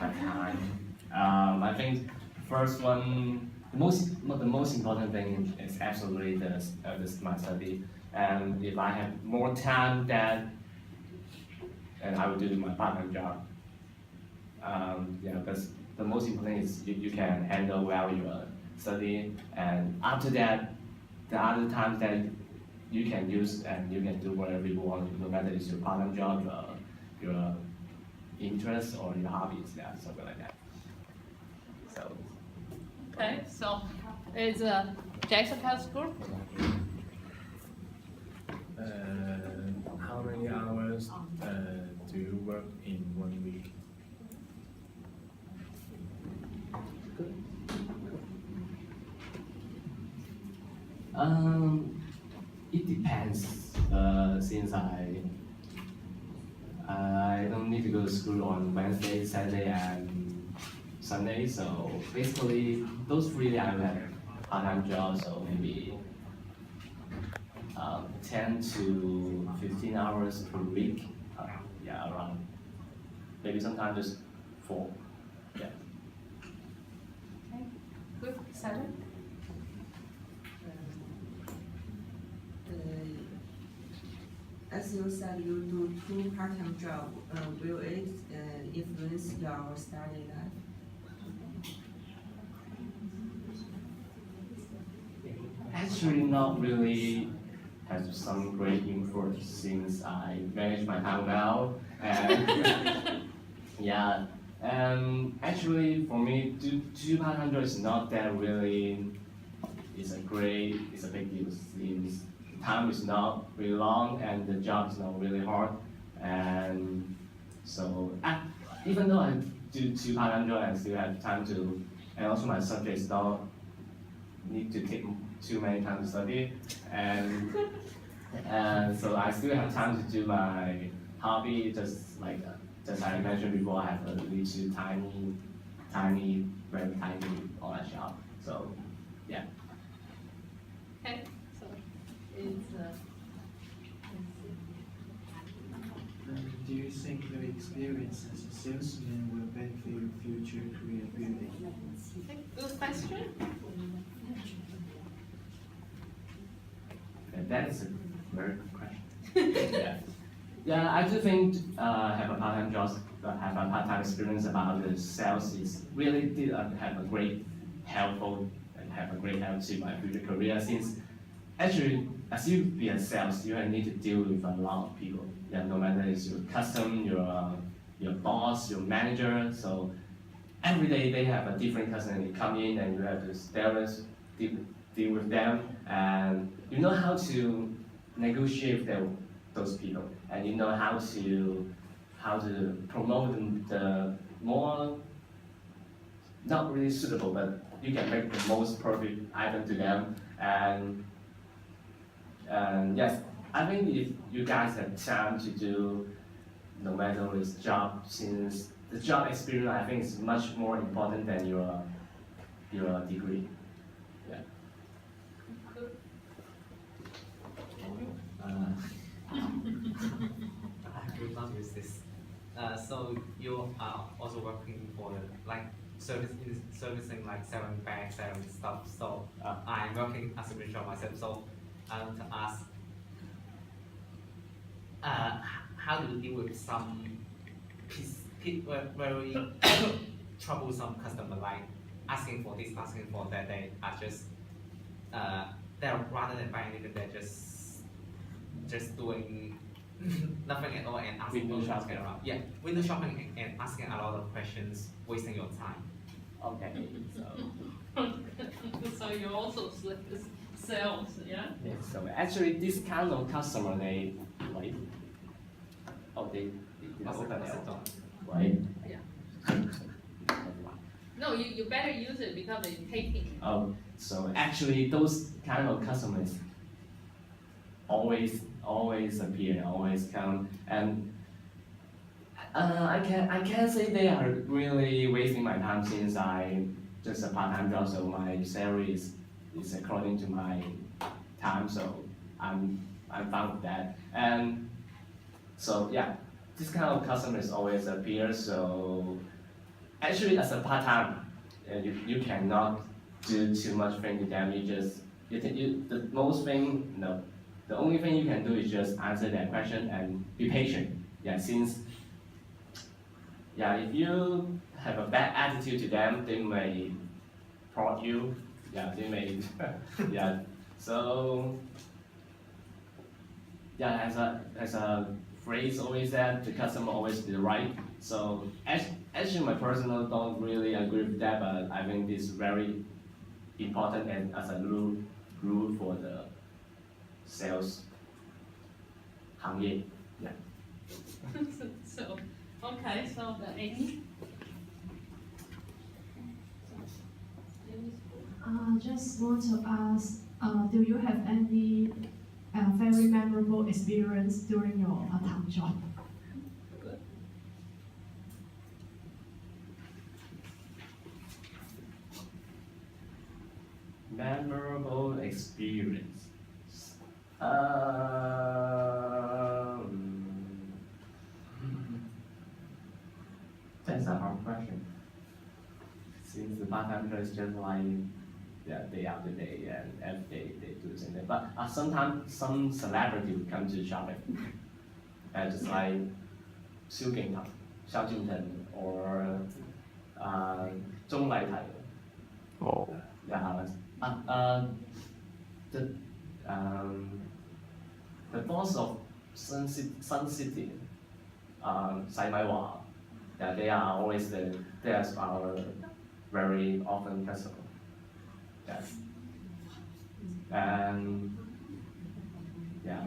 my time. I think first one, the most important thing is absolutely my study. And if I have more time, then I will do my part-time job. Yeah, because the most important thing is you can handle well your study, and after that, the other times that you can use and you can do whatever you want, no matter it's your part-time job, your interest or your hobbies, yeah, something like that. So. Okay, so is Jessica's group? How many hours do you work in 1 week? It depends. Since I don't need to go to school on Wednesday, Saturday, and Sunday, so basically those 3 days I will have part-time job, so maybe 10 to 15 hours per week. Yeah, around. Maybe sometimes just 4. Yeah. Okay, good. Seven. As you said, you do 2 part-time jobs. Will it influence your study life? Actually, not really has some great influence since I manage my time well. And yeah, actually for me, two part-time jobs is not that really. It's a big deal since time is not really long and the job is not really hard. And so even though I do 2 part-time jobs, I still have time to, and also my subjects don't need to take too many time to study, and so I still have time to do my hobby. Just I mentioned before, I have a little tiny, very tiny online shop. So yeah. Okay, so it's Do you think your experience as a salesman will benefit your future career building? okay, good question. That is a very good question. Yeah. Yeah, I do think have a part-time job, have a part-time experience about the sales is really did have a great help to my future career. Since actually, as you be a sales, you need to deal with a lot of people. Yeah, no matter it's your customer, your boss, your manager. So every day they have a different customer. They come in and you have to deal with them, and you know how to negotiate with those people, and you know how to promote them the more not really suitable, but you can make the most perfect item to them. And yes, I think if you guys have time to do, no matter this job, since the job experience I think is much more important than your degree. Yeah. I would not use this. So you are also working for servicing like selling bags, selling stuff. So I'm working as a visual myself. So I want to ask, how do you deal with some very troublesome customer, like asking for this, asking for that? They are just they're rather than buying anything, they're just doing nothing at all and asking Window shopping. around. Yeah, window shopping and asking a lot of questions, wasting your time. Okay. So you also sales, yeah? Yeah, so actually this kind of customer they open it, right? Yeah. No, you better use it because it's taking. So actually those kind of customers always appear, always come, and I can't say they are really wasting my time since I just a part-time job, so my salary is according to my time, so I'm fine with that. And so yeah, this kind of customers always appear. So actually as a part-time, you cannot do too much thing to them. The most thing, no, the only thing you can do is just answer their question and be patient. Yeah, since if you have a bad attitude to them, they may prod you. Yeah, they may. So as a phrase always said, the customer always be right. So actually, my personal don't really agree with that, but I think this is very important and as a rule for the sales 行业. Yeah. So, okay, so the Amy. Just want to ask, do you have any very memorable experience during your part-time job? Memorable experience. That's a hard question. Since the part-time job is just like day after day and every day they do the same thing. But sometimes some celebrity would come to shopping, and just like 萧敬騰, or 钟麗緹. Oh. Yeah. The boss of Sun City, Sai Mai Hua, they are always they are our very often customer. Yes. And yeah.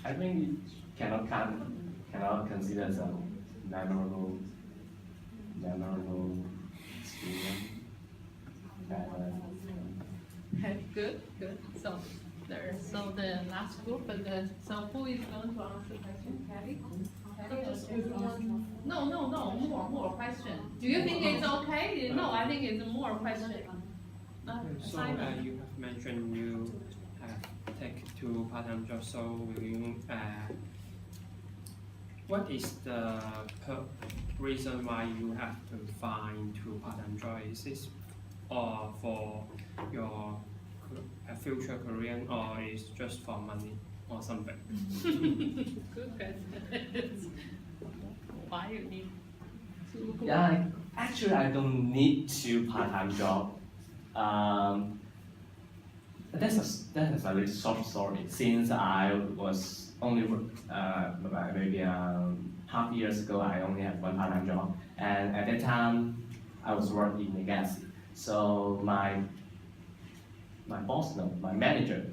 I think it cannot consider as a memorable experience. Okay, good. So the last group, so who is going to answer the question? Patty? No, more question. Do you think it's okay? No, I think it's more question. So Simon. you have mentioned you have take two part-time jobs. So will you, what is the reason why you have to find two part-time jobs? Is this or for your future career, or is just for money or something? Good question. Why you need two? Yeah, actually I don't need two part-time job. That's a very short story. Since I was only maybe half years ago, I only had one part-time job, and at that time I was working in a gas. So my boss, no, my manager,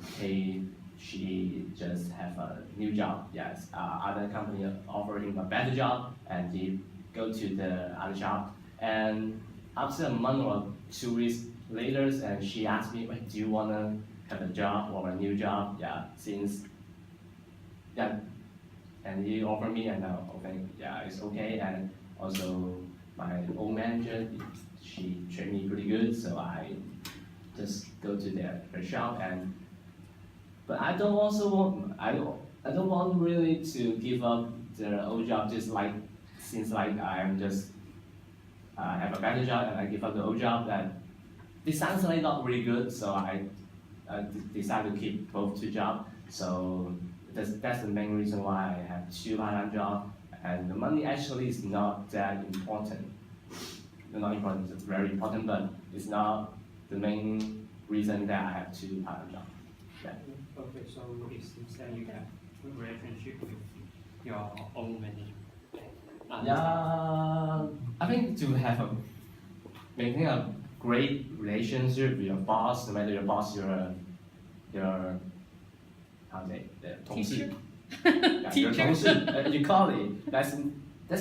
she just have a new job. Yes, other company offered him a better job, and he go to the other job. And after a month or 2 weeks later, and she asked me, "Wait, do you wanna have a job or a new job?" And he offered me, and okay, it's okay. And also my old manager, she treated me pretty good, so I just go to their shop. But I don't want really to give up the old job, just like since like I'm just have a better job and I give up the old job. That this sounds like not really good, so I decided to keep both two jobs. So that's the main reason why I have two part-time jobs, and the money actually is not that important. Not important, it's very important, but it's not the main reason that I have two part-time jobs. Okay, so it seems that you have good relationship with your own manager. I think to maintain a great relationship with your boss, no matter your boss, your how to say, the 同事. Your 同事, your colleague. That's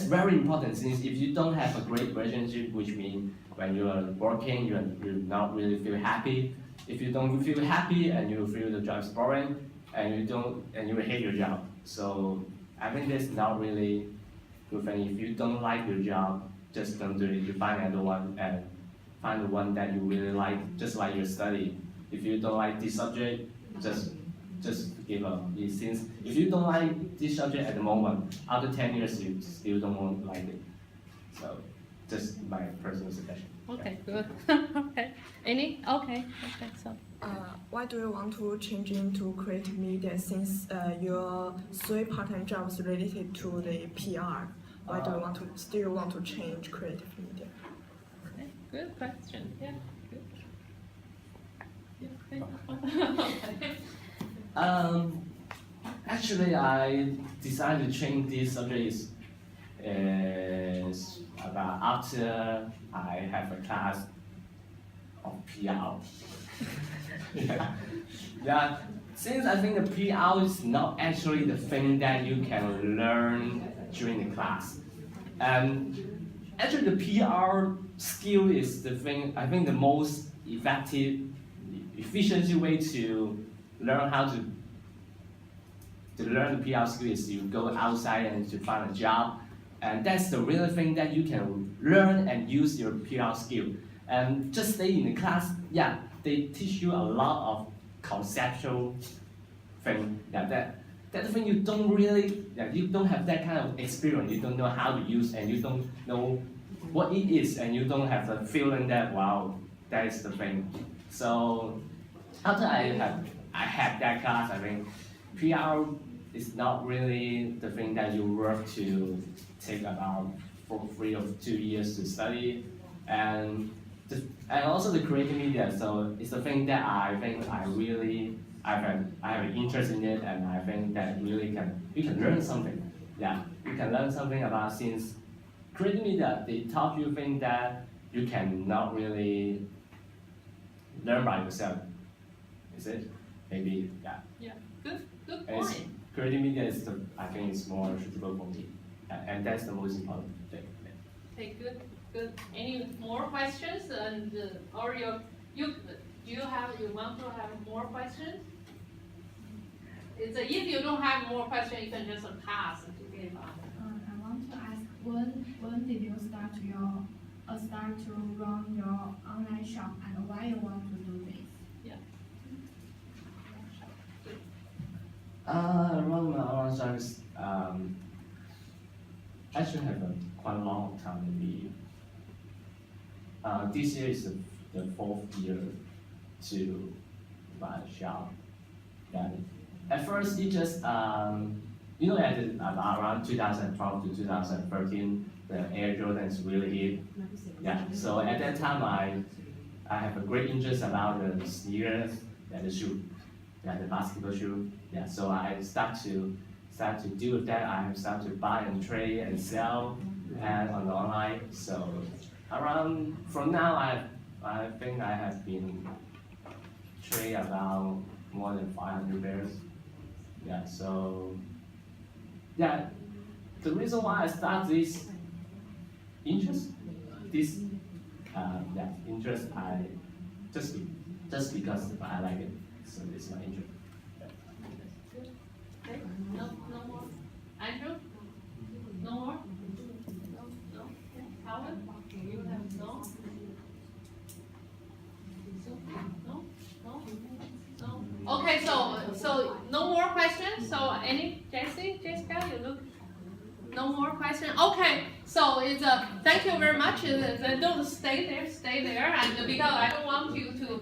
very important, since if you don't have a great relationship, which means when you are working, you not really feel happy. If you don't feel happy and you feel the job is boring, and you hate your job. So I think that's not really good thing. If you don't like your job, just don't do it. You find another one and find the one that you really like, just like your study. If you don't like this subject, just just give up. Since if you don't like this subject at the moment, after 10 years you still don't like it. So just my personal suggestion. Okay, good. Okay. Any? Okay. Okay. So. Why do you want to change into creative media since your 3 part-time jobs related to the PR? Why do you still want to change creative media? Okay, good question. Yeah, good. Yeah, okay. Actually, I decided to change this subject is about after I have a class of PR. Yeah. Since I think the PR is not actually the thing that you can learn during the class. Actually, the PR skill is the thing, I think the most effective, efficiency way to learn how to learn the PR skill is you go outside and to find a job. And that's the real thing that you can learn and use your PR skill. And just stay in the class, yeah, they teach you a lot of conceptual thing. Yeah, that thing you don't really, yeah, you don't have that kind of experience. You don't know how to use, and you don't know what it is, and you don't have the feeling that wow, that is the thing. So after I had that class, I think PR is not really the thing that you work to take about 3 or 2 years to study, and also the creative media. So it's the thing that I think I have an interest in it, and I think that really you can learn something. Yeah, you can learn something about, since creative media they taught you things that you cannot really learn by yourself. Is it? Maybe, yeah. Yeah, good And point. creative media is I think it's more suitable for me, and that's the most important thing. Okay, good. Any more questions? And or you want to have more questions? If you don't have more questions, you can just pass to give up. I want to ask, when did you start to run your online shop, and why you want to do this? Run my online service. I should have a quite long time maybe. This year is the 4th year to buy a shop. And at first, it just around 2012 to 2013, the Air Jordans really hit. Yeah. So at that time, I have a great interest about the sneakers and the shoe, yeah, the basketball shoe. Yeah. So I start to deal with that. I have started to buy and trade and sell, and on the online. So from now, I think I have been trade about more than 500 pairs. Yeah. So yeah, the reason why I start this interest, I just because I like it. So it's my interest. Okay. No more. Andrew? No more? No. Okay. Howard? You have no? No. Okay. So no more questions. So Jessica, you look. No more questions. Okay. So thank you very much. Don't stay there, and because I don't want you to